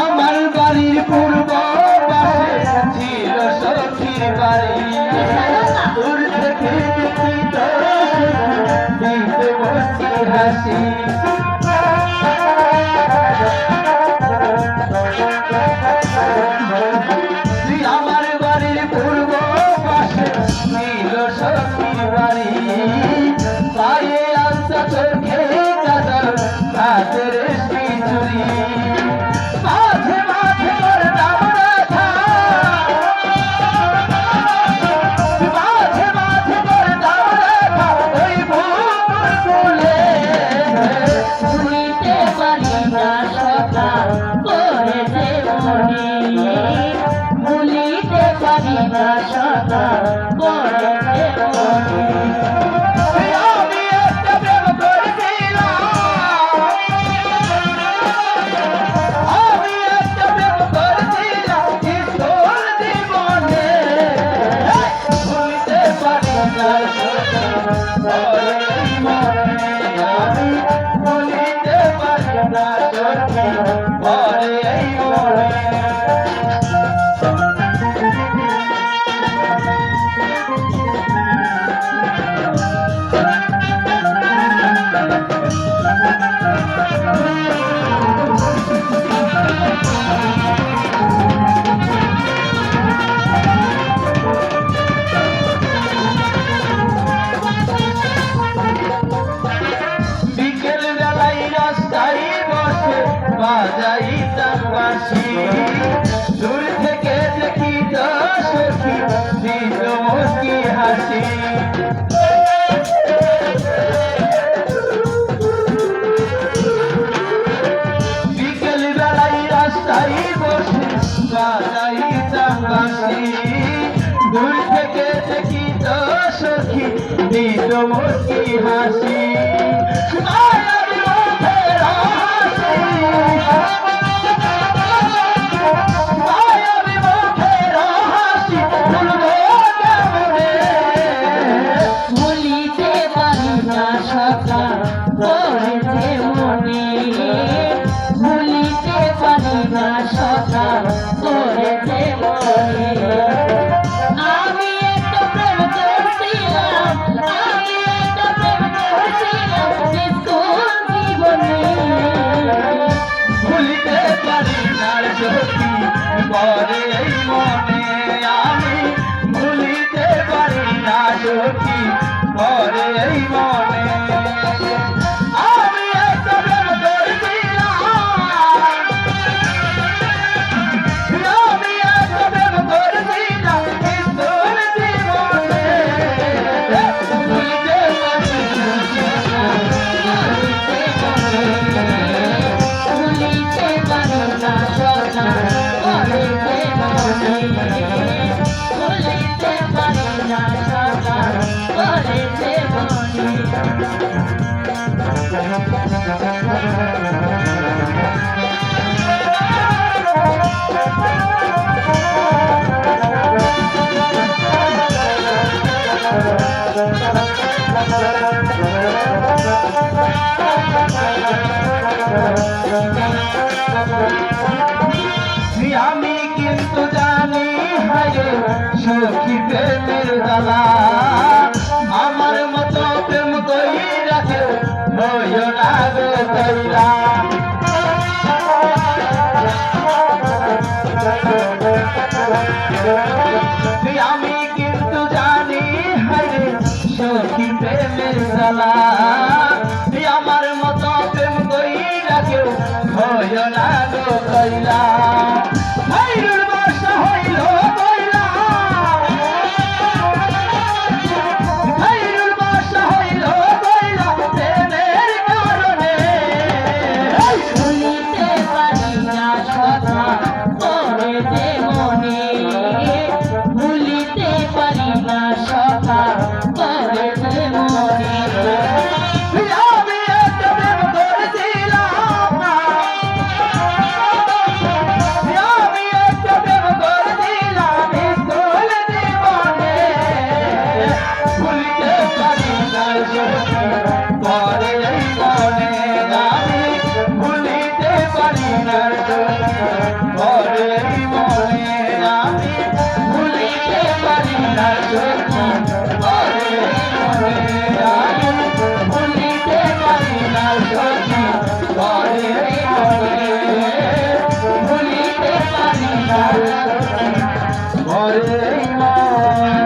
আমার বাড়ির পূর্ব পাশে ছিল সখীর বাড়ি, দূর থেকে দেখিত দিতে বসি হাসি। আমার বাড়ির পূর্ব পাশে ছিল সখীর বাড়ি, পায়ে আনতা চোখে কাজল হাতের চুরি। মাঝে মাঝে করতাম রাধা, মাঝে মাঝে করতাম রাধা ওই ভুলে। ভুলিতে পারি না সখা করেছে মনে, ভুলিতে পারি না সখা করেছে মনে। আমি একটা প্রেম করেছিলাম, আমি একটা প্রেম করেছিলাম স্কুল জীবনে। ভুলতে পারি না আমি ভুলিতে পারি না পরে এই মনে। বিকেল বেলায় রাস্তায় বসে বাজাইতাম বাঁশি, দূর থেকে দেখিত সখী দিত মুস্কি হাসি। বিকেল বেলায় রাস্তায় বসে বাজাইতাম বাঁশি, দূর থেকে দেখিত সখী দিত মুস্কি হাসি। মায়ার মুখের হাসি, মায়ার মুখের হাসি ভুলবো কেমনে। ভুলিতে পারি না সখা করেছে মনে, ভুলিতে পারি না সখা করেছে মনে। আমি একটা প্রেম করছিলাম, আমি একটা প্রেম করছিলাম স্কুল জীবনে। ভুলিতে পারি না সখী পরে এই মনে, আমি ভুলিতে পারি না সখী পরে এই মনে। আমি একটা প্রেম করেছিলাম, আমি একটা প্রেম করেছিলাম স্কুল জীবনে। ভুলিতে পারি না ভুলিতে পারি না সখা করেছে মনে, ভুলিতে পারি না সখা করেছে মনে। আমি কিন্তু জানি হায় সখী প্রেমের জ্বালা, আমার মতো প্রেম কইরা কেউ হইও না গো কইরা। আমি কিন্তু জানি হায় সখী প্রেমের জ্বালা, আমার মতো প্রেম কইরা কেউ হইও না গো কইরা। হাইরুর বাসা হইল কইরা, হাইরুর বাসা হইল কইরা প্রেমের কারণে। ভুলিতে পারি না সখা করেছে মনে, ভুলিতে পারি না সখা করেছে মনে। আমি একটা প্রেম করেছিলাম, আপনার ঘরে মনে আমি ভুলিতে পারি না ঘরে মনে আমি ভুলিতে পারি না ঘরে মনে ভুলিতে পারি না ঘরে মনে